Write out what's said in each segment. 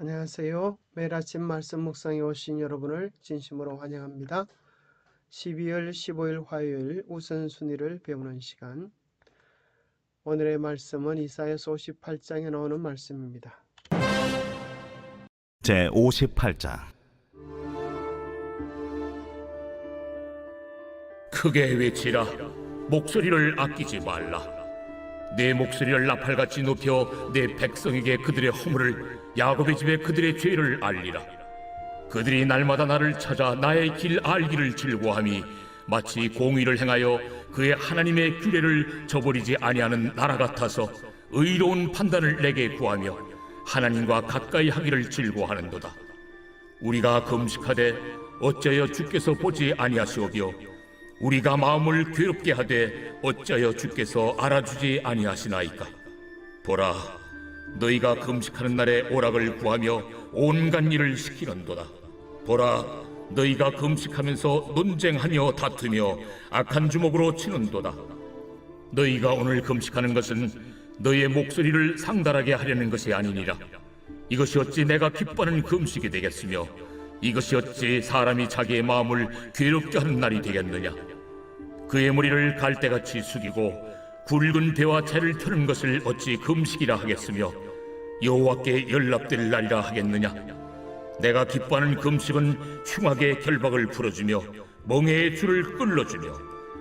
안녕하세요. 매일 아침 말씀 묵상에 오신 여러분을 진심으로 환영합니다. 12월 15일 화요일 우선순위를 배우는 시간. 오늘의 말씀은 이사야서 58장에 나오는 말씀입니다. 제 58장. 크게 외치라. 목소리를 아끼지 말라. 내 목소리를 나팔같이 높여 내 백성에게 그들의 허물을, 야곱의 집에 그들의 죄를 알리라. 그들이 날마다 나를 찾아 나의 길 알기를 즐거워함이 마치 공의를 행하여 그의 하나님의 규례를 저버리지 아니하는 나라 같아서 의로운 판단을 내게 구하며 하나님과 가까이 하기를 즐거워하는도다. 우리가 금식하되 어찌하여 주께서 보지 아니하시오며 우리가 마음을 괴롭게 하되 어찌하여 주께서 알아주지 아니하시나이까. 보라, 너희가 금식하는 날에 오락을 구하며 온갖 일을 시키는도다. 보라, 너희가 금식하면서 논쟁하며 다투며 악한 주먹으로 치는도다. 너희가 오늘 금식하는 것은 너희의 목소리를 상달하게 하려는 것이 아니니라. 이것이 어찌 내가 기뻐하는 금식이 되겠으며 이것이 어찌 사람이 자기의 마음을 괴롭게 하는 날이 되겠느냐. 그의 머리를 갈대같이 숙이고 굵은 배와 재를 펴는 것을 어찌 금식이라 하겠으며 여호와께 연락될 날이라 하겠느냐. 내가 기뻐하는 금식은 흉악의 결박을 풀어주며 멍에의 줄을 끌어주며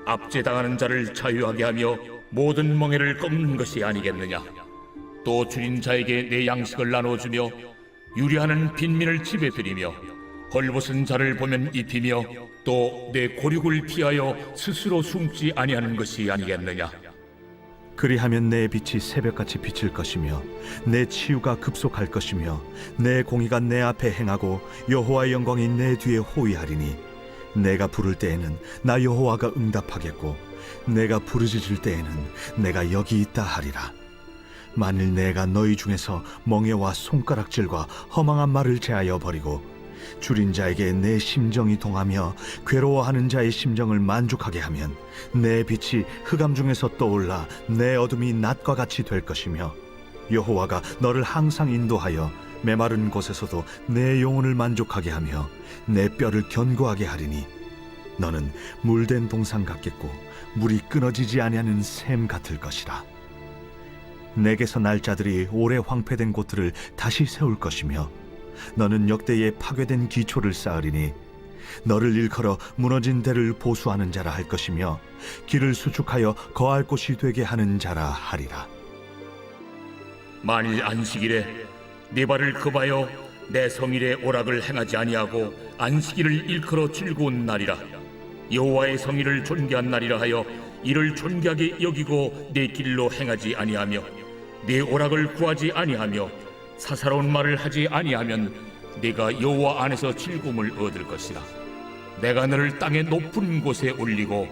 압제당하는 자를 자유하게 하며 모든 멍에를 꺾는 것이 아니겠느냐. 또 줄인 자에게 내 양식을 나눠주며 유리하는 빈민을 집에 들이며 헐벗은 자를 보면 입히며 또 내 고륙을 피하여 스스로 숨지 아니하는 것이 아니겠느냐. 그리하면 내 빛이 새벽같이 비칠 것이며 내 치유가 급속할 것이며 내 공의가 내 앞에 행하고 여호와의 영광이 내 뒤에 호위하리니 내가 부를 때에는 나 여호와가 응답하겠고 내가 부르짖을 때에는 내가 여기 있다 하리라. 만일 내가 너희 중에서 멍에와 손가락질과 허망한 말을 제하여 버리고 줄인 자에게 내 심정이 동하며 괴로워하는 자의 심정을 만족하게 하면 내 빛이 흑암 중에서 떠올라 내 어둠이 낮과 같이 될 것이며 여호와가 너를 항상 인도하여 메마른 곳에서도 내 영혼을 만족하게 하며 내 뼈를 견고하게 하리니 너는 물된 동산 같겠고 물이 끊어지지 아니하는 샘 같을 것이라. 내게서 날 자들이 오래 황폐된 곳들을 다시 세울 것이며 너는 역대에 파괴된 기초를 쌓으리니 너를 일컬어 무너진 데를 보수하는 자라 할 것이며 길을 수축하여 거할 곳이 되게 하는 자라 하리라. 만일 안식일에 네 발을 급하여 내 성일에 오락을 행하지 아니하고 안식일을 일컬어 즐거운 날이라. 여호와의 성일을 존귀한 날이라 하여 이를 존귀하게 여기고 내 길로 행하지 아니하며 네 오락을 구하지 아니하며 사사로운 말을 하지 아니하면 네가 여호와 안에서 즐거움을 얻을 것이라. 내가 너를 땅의 높은 곳에 올리고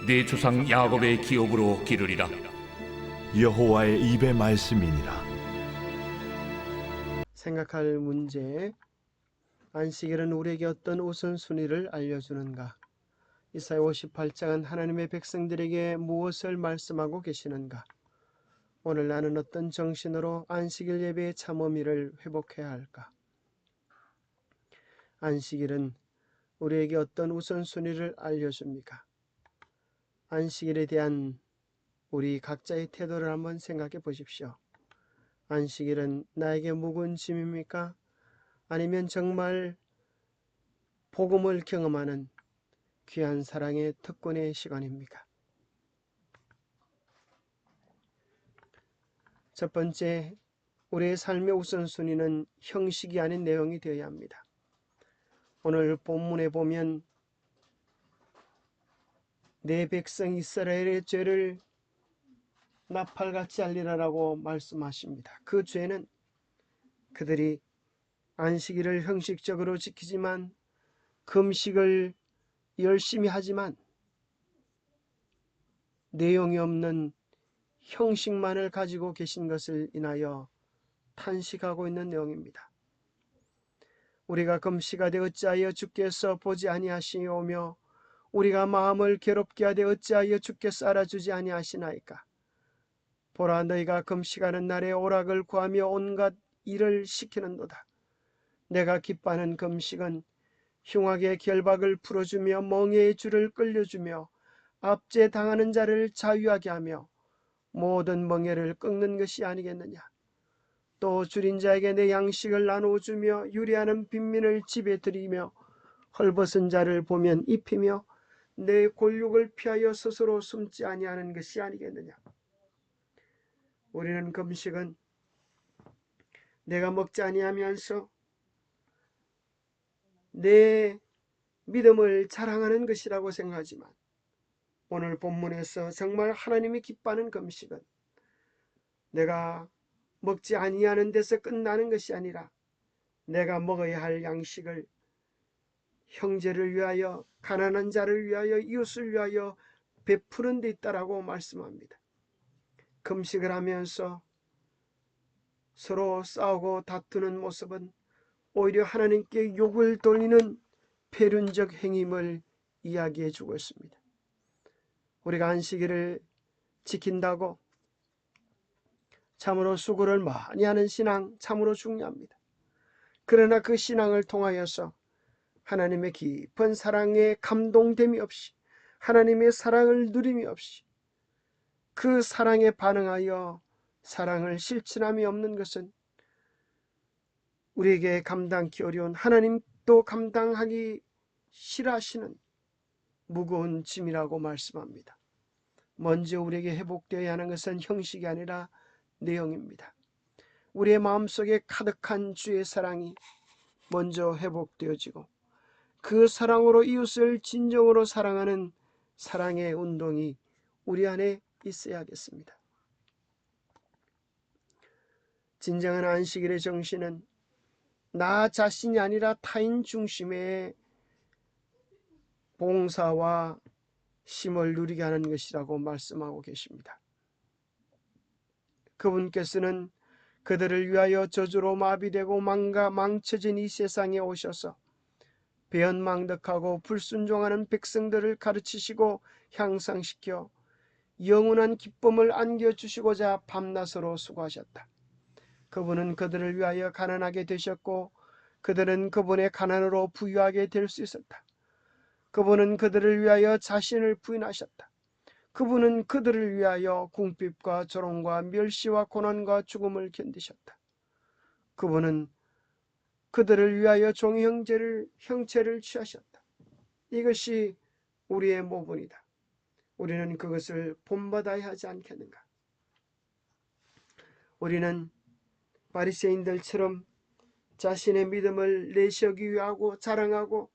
네 조상 야곱의 기업으로 기르리라. 여호와의 입의 말씀이니라. 생각할 문제. 안식일은 우리에게 어떤 우선순위를 알려주는가? 이사야 58장은 하나님의 백성들에게 무엇을 말씀하고 계시는가? 오늘 나는 어떤 정신으로 안식일 예배의 참 의미를 회복해야 할까? 안식일은 우리에게 어떤 우선순위를 알려줍니까? 안식일에 대한 우리 각자의 태도를 한번 생각해 보십시오. 안식일은 나에게 무거운 짐입니까? 아니면 정말 복음을 경험하는 귀한 사랑의 특권의 시간입니까? 첫 번째, 우리의 삶의 우선순위는 형식이 아닌 내용이 되어야 합니다. 오늘 본문에 보면 내 백성 이스라엘의 죄를 나팔같이 알리라라고 말씀하십니다. 그 죄는 그들이 안식일을 형식적으로 지키지만 금식을 열심히 하지만 내용이 없는 형식만을 가지고 계신 것을 인하여 탄식하고 있는 내용입니다. 우리가 금식하되 어찌하여 주께서 보지 아니하시오며 우리가 마음을 괴롭게 하되 어찌하여 주께서 알아주지 아니하시나이까. 보라, 너희가 금식하는 날에 오락을 구하며 온갖 일을 시키는도다. 내가 기뻐하는 금식은 흉악의 결박을 풀어주며 멍에의 줄을 끌려주며 압제당하는 자를 자유하게 하며 모든 멍에를 꺾는 것이 아니겠느냐. 또 줄인 자에게 내 양식을 나누어주며 유리하는 빈민을 집에 들이며 헐벗은 자를 보면 입히며 내 골육을 피하여 스스로 숨지 아니하는 것이 아니겠느냐. 우리는 금식은 내가 먹지 아니하면서 내 믿음을 자랑하는 것이라고 생각하지만, 오늘 본문에서 정말 하나님이 기뻐하는 금식은 내가 먹지 아니하는 데서 끝나는 것이 아니라 내가 먹어야 할 양식을 형제를 위하여, 가난한 자를 위하여, 이웃을 위하여 베푸는 데 있다라고 말씀합니다. 금식을 하면서 서로 싸우고 다투는 모습은 오히려 하나님께 욕을 돌리는 폐륜적 행임을 이야기해 주고 있습니다. 우리가 안식일을 지킨다고 참으로 수고를 많이 하는 신앙 참으로 중요합니다. 그러나 그 신앙을 통하여서 하나님의 깊은 사랑에 감동됨이 없이, 하나님의 사랑을 누림이 없이, 그 사랑에 반응하여 사랑을 실천함이 없는 것은 우리에게 감당하기 어려운, 하나님도 감당하기 싫어하시는 무거운 짐이라고 말씀합니다. 먼저 우리에게 회복되어야 하는 것은 형식이 아니라 내용입니다. 우리의 마음속에 가득한 주의 사랑이 먼저 회복되어지고 그 사랑으로 이웃을 진정으로 사랑하는 사랑의 운동이 우리 안에 있어야겠습니다. 진정한 안식일의 정신은 나 자신이 아니라 타인 중심의 봉사와 쉼을 누리게 하는 것이라고 말씀하고 계십니다. 그분께서는 그들을 위하여 저주로 마비되고 망쳐진 이 세상에 오셔서 배은망덕하고 불순종하는 백성들을 가르치시고 향상시켜 영원한 기쁨을 안겨주시고자 밤낮으로 수고하셨다. 그분은 그들을 위하여 가난하게 되셨고 그들은 그분의 가난으로 부유하게 될 수 있었다. 그분은 그들을 위하여 자신을 부인하셨다. 그분은 그들을 위하여 궁핍과 조롱과 멸시와 고난과 죽음을 견디셨다. 그분은 그들을 위하여 종의 형체를 취하셨다. 이것이 우리의 모본이다. 우리는 그것을 본받아야 하지 않겠는가? 우리는 바리새인들처럼 자신의 믿음을 내세우기 위하고 자랑하고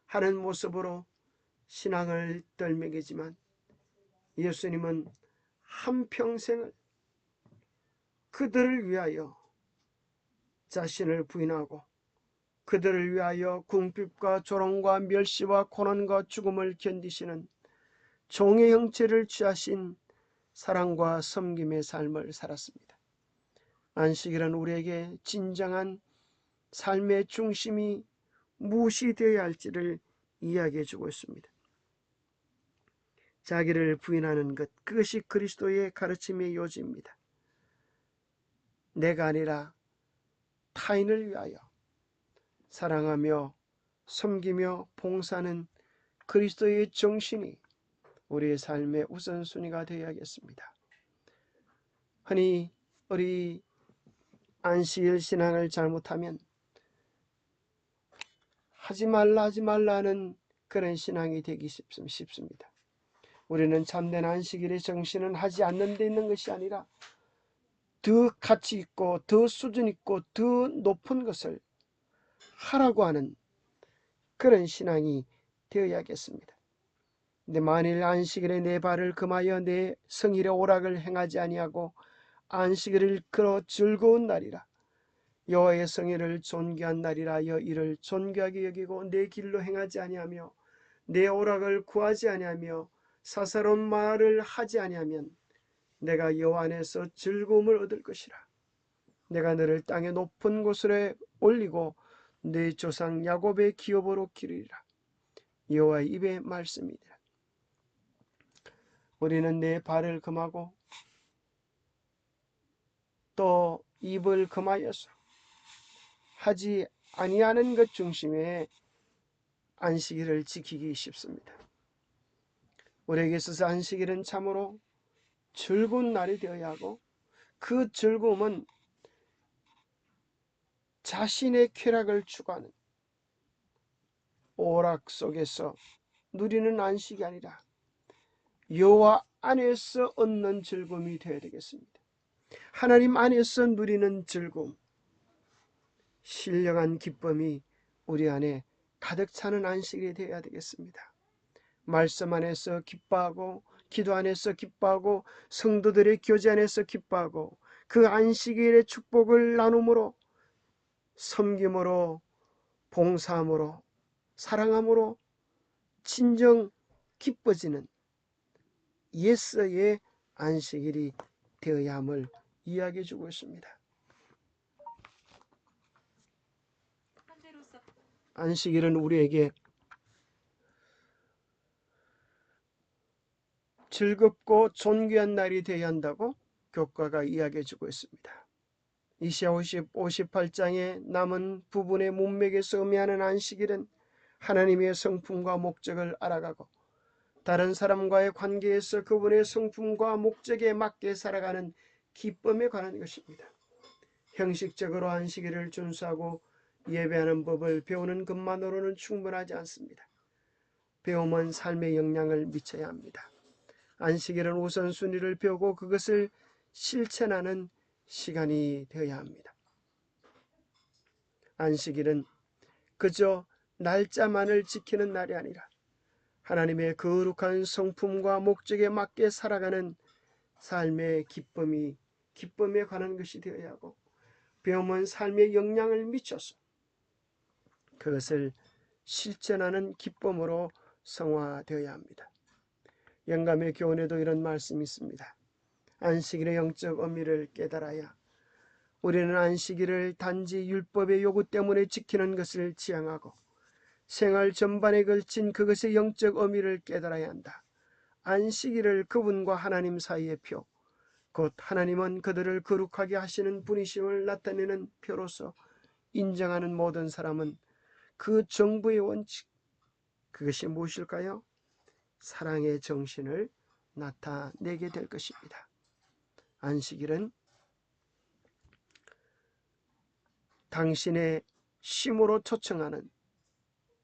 하는 모습으로 신앙을 떨매기지만, 예수님은 한평생을 그들을 위하여 자신을 부인하고 그들을 위하여 궁핍과 조롱과 멸시와 고난과 죽음을 견디시는 종의 형체를 취하신 사랑과 섬김의 삶을 살았습니다. 안식일은 우리에게 진정한 삶의 중심이 무엇이 되어야 할지를 이야기해 주고 있습니다. 자기를 부인하는 것, 그것이 그리스도의 가르침의 요지입니다. 내가 아니라 타인을 위하여 사랑하며 섬기며 봉사하는 그리스도의 정신이 우리의 삶의 우선순위가 되어야겠습니다. 흔히 우리 안식일 신앙을 잘못하면 하지 말라 하는 그런 신앙이 되기 쉽습니다. 우리는 참된 안식일의 정신은 하지 않는 데 있는 것이 아니라 더 가치 있고 더 수준 있고 더 높은 것을 하라고 하는 그런 신앙이 되어야겠습니다. 근데 만일 안식일에 내 발을 금하여 내 성일의 오락을 행하지 아니하고 안식일을 걸어 즐거운 날이라, 여호와의 성일을 존귀한 날이라 하여 이를 존귀하게 여기고 내 길로 행하지 아니하며 내 오락을 구하지 아니하며 사사로운 말을 하지 아니하면 내가 여호와 안에서 즐거움을 얻을 것이라. 내가 너를 땅의 높은 곳으로 올리고 내 조상 야곱의 기업으로 기르리라. 여호와의 입의 말씀이니라. 우리는 내 발을 금하고 또 입을 금하여서 하지 아니하는 것 중심에 안식일을 지키기 쉽습니다. 우리에게 있어서 안식일은 참으로 즐거운 날이 되어야 하고, 그 즐거움은 자신의 쾌락을 추구하는 오락 속에서 누리는 안식이 아니라 여호와 안에서 얻는 즐거움이 되어야 되겠습니다. 하나님 안에서 누리는 즐거움, 신령한 기쁨이 우리 안에 가득 차는 안식일이 되어야 되겠습니다. 말씀 안에서 기뻐하고, 기도 안에서 기뻐하고, 성도들의 교제 안에서 기뻐하고, 그 안식일의 축복을 나눔으로, 섬김으로, 봉사함으로, 사랑함으로 진정 기뻐지는 예수의 안식일이 되어야 함을 이야기해 주고 있습니다. 안식일은 우리에게 즐겁고 존귀한 날이 되어야 한다고 교과가 이야기해 주고 있습니다. 이시야 58장의 남은 부분의 문맥에서 의미하는 안식일은 하나님의 성품과 목적을 알아가고, 다른 사람과의 관계에서 그분의 성품과 목적에 맞게 살아가는 기쁨에 관한 것입니다. 형식적으로 안식일을 준수하고 예배하는 법을 배우는 것만으로는 충분하지 않습니다. 배움은 삶의 영향을 미쳐야 합니다. 안식일은 우선순위를 배우고 그것을 실천하는 시간이 되어야 합니다. 안식일은 그저 날짜만을 지키는 날이 아니라 하나님의 거룩한 성품과 목적에 맞게 살아가는 삶의 기쁨에 관한 것이 되어야 하고, 배움은 삶의 영향을 미쳐서 그것을 실천하는 기쁨으로 성화되어야 합니다. 영감의 교훈에도 이런 말씀이 있습니다. 안식일의 영적 의미를 깨달아야 우리는 안식일을 단지 율법의 요구 때문에 지키는 것을 지향하고, 생활 전반에 걸친 그것의 영적 의미를 깨달아야 한다. 안식일을 그분과 하나님 사이의 표, 곧 하나님은 그들을 거룩하게 하시는 분이심을 나타내는 표로서 인정하는 모든 사람은 그 정부의 원칙, 그것이 무엇일까요? 사랑의 정신을 나타내게 될 것입니다. 안식일은 당신의 쉼으로 초청하는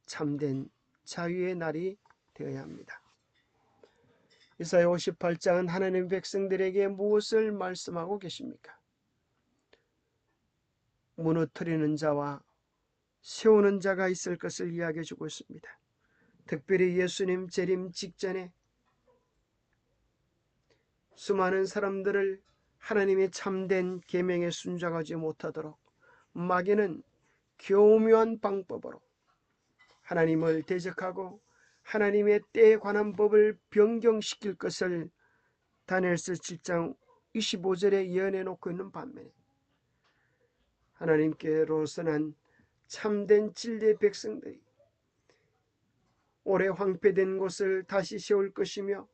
참된 자유의 날이 되어야 합니다. 이사야 58장은 하나님 백성들에게 무엇을 말씀하고 계십니까? 무너뜨리는 자와 세우는 자가 있을 것을 이야기해 주고 있습니다. 특별히 예수님 재림 직전에 수많은 사람들을 하나님의 참된 계명에 순종하지 못하도록 마귀는 교묘한 방법으로 하나님을 대적하고 하나님의 때에 관한 법을 변경시킬 것을 다니엘서 7장 25절에 예언해 놓고 있는 반면에, 하나님께로서 난 참된 진리의 백성들이 오래 황폐된 곳을 다시 세울 것이며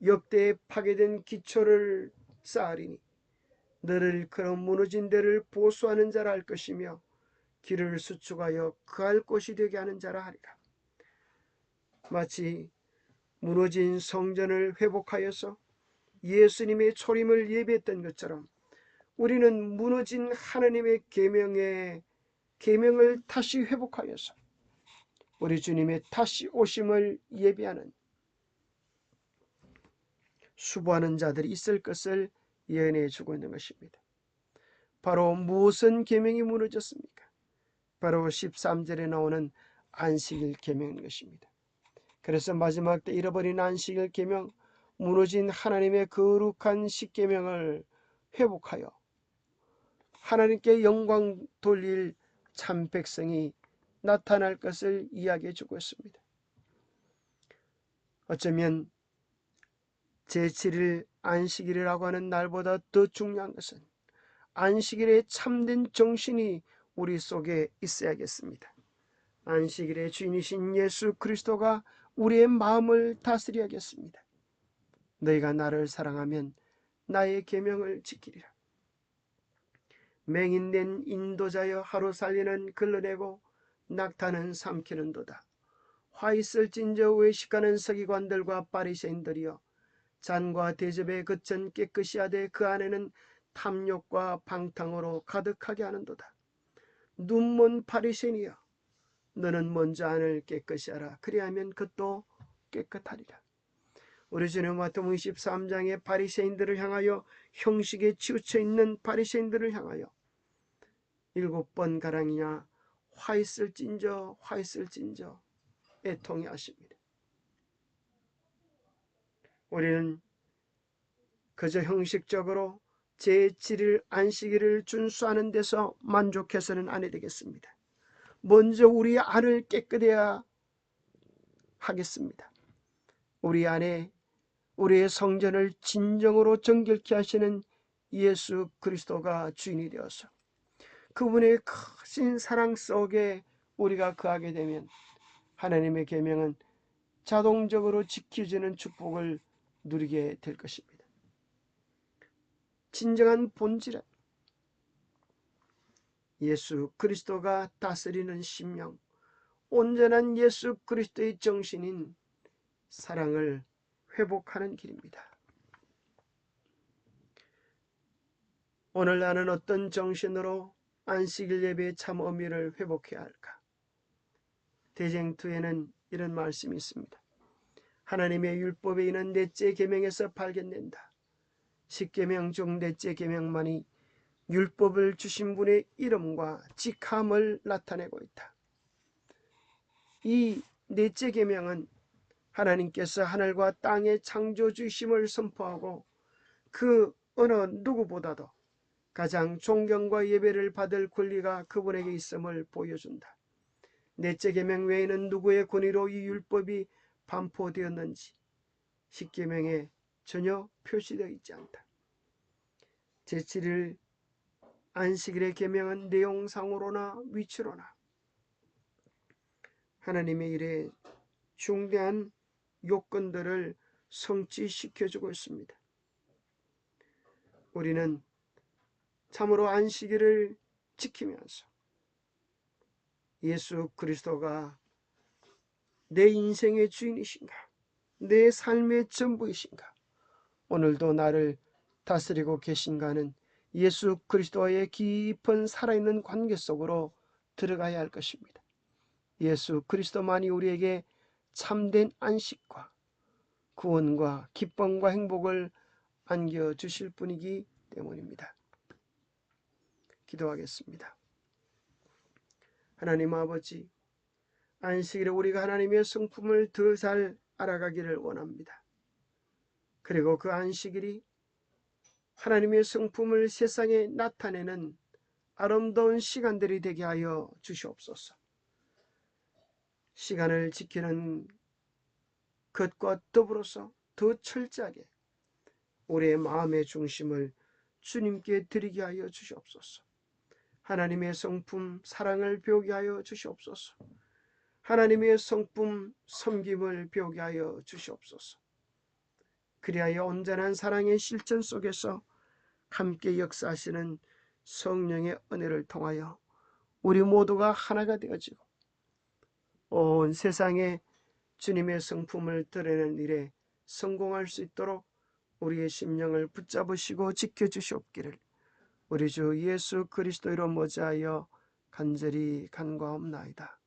역대에 파괴된 기초를 쌓으리니 너를 그런 무너진 데를 보수하는 자라 할 것이며 길을 수축하여 그할 곳이 되게 하는 자라 하리라. 마치 무너진 성전을 회복하여서 예수님의 초림을 예배했던 것처럼 우리는 무너진 하나님의 계명을 다시 회복하여서 우리 주님의 다시 오심을 예배하는 수고하는 자들이 있을 것을 예언해 주고 있는 것입니다. 바로 무슨 계명이 무너졌습니까? 바로 13절에 나오는 안식일 계명인 것입니다. 그래서 마지막 때 잃어버린 안식일 계명, 무너진 하나님의 거룩한 십계명을 회복하여 하나님께 영광 돌릴 참 백성이 나타날 것을 이야기해 주고 있습니다. 어쩌면 제7일 안식일이라고 하는 날보다 더 중요한 것은 안식일의 참된 정신이 우리 속에 있어야겠습니다. 안식일의 주인이신 예수 그리스도가 우리의 마음을 다스려야겠습니다. 너희가 나를 사랑하면 나의 계명을 지키리라. 맹인된 인도자여 하루 살리는 걸러내고 낙타는 삼키는도다. 화 있을진저 외식하는 서기관들과 바리새인들이여 잔과 대접에 그천 깨끗이 하되 그 안에는 탐욕과 방탕으로 가득하게 하는도다. 눈먼 바리새인이여 너는 먼저 안을 깨끗이 하라. 그리하면 그것도 깨끗하리라. 우리 주님 마태복음 23장의 바리새인들을 향하여 형식에 치우쳐 있는 바리새인들을 향하여 7번 가량이나 화 있을진저 애통해 하십니다. 우리는 그저 형식적으로 제7일 안식일을 준수하는 데서 만족해서는 안 되겠습니다. 먼저 우리 안을 깨끗해야 하겠습니다. 우리 안에 우리의 성전을 진정으로 정결케 하시는 예수 그리스도가 주인이 되어서 그분의 크신 사랑 속에 우리가 거하게 되면 하나님의 계명은 자동적으로 지켜지는 축복을 누리게 될 것입니다. 진정한 본질은 예수 그리스도가 다스리는 심령, 온전한 예수 그리스도의 정신인 사랑을 회복하는 길입니다. 오늘 나는 어떤 정신으로 안식일 예배의 참 의미를 회복해야 할까? 대쟁투에는 이런 말씀이 있습니다. 하나님의 율법에 있는 넷째 계명에서 발견된다. 10계명 중 넷째 계명만이 율법을 주신 분의 이름과 직함을 나타내고 있다. 이 넷째 계명은 하나님께서 하늘과 땅의 창조주이심을 선포하고 그 어느 누구보다도 가장 존경과 예배를 받을 권리가 그분에게 있음을 보여준다. 넷째 계명 외에는 누구의 권위로 이 율법이 반포되었는지 10계명에 전혀 표시되어 있지 않다. 제7일 안식일의 계명은 내용상으로나 위치로나 하나님의 일에 중대한 요건들을 성취시켜주고 있습니다. 우리는 참으로 안식일을 지키면서 예수 그리스도가 내 인생의 주인이신가, 내 삶의 전부이신가, 오늘도 나를 다스리고 계신가는 예수 그리스도와의 깊은 살아있는 관계 속으로 들어가야 할 것입니다. 예수 그리스도만이 우리에게 참된 안식과 구원과 기쁨과 행복을 안겨주실 분이기 때문입니다. 기도하겠습니다. 하나님 아버지, 안식일에 우리가 하나님의 성품을 더 잘 알아가기를 원합니다. 그리고 그 안식일이 하나님의 성품을 세상에 나타내는 아름다운 시간들이 되게 하여 주시옵소서. 시간을 지키는 것과 더불어서 더 철저하게 우리의 마음의 중심을 주님께 드리게 하여 주시옵소서. 하나님의 성품 사랑을 배우게 하여 주시옵소서. 하나님의 성품 섬김을 배우게 하여 주시옵소서. 그리하여 온전한 사랑의 실천 속에서 함께 역사하시는 성령의 은혜를 통하여 우리 모두가 하나가 되어지고 온 세상에 주님의 성품을 드러내는 일에 성공할 수 있도록 우리의 심령을 붙잡으시고 지켜주시옵기를 우리 주 예수 그리스도로 모자하여 간절히 간구하옵나이다.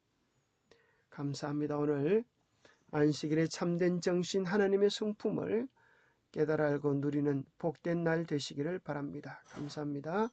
감사합니다. 오늘 안식일의 참된 정신 하나님의 성품을 깨달아 알고 누리는 복된 날 되시기를 바랍니다. 감사합니다.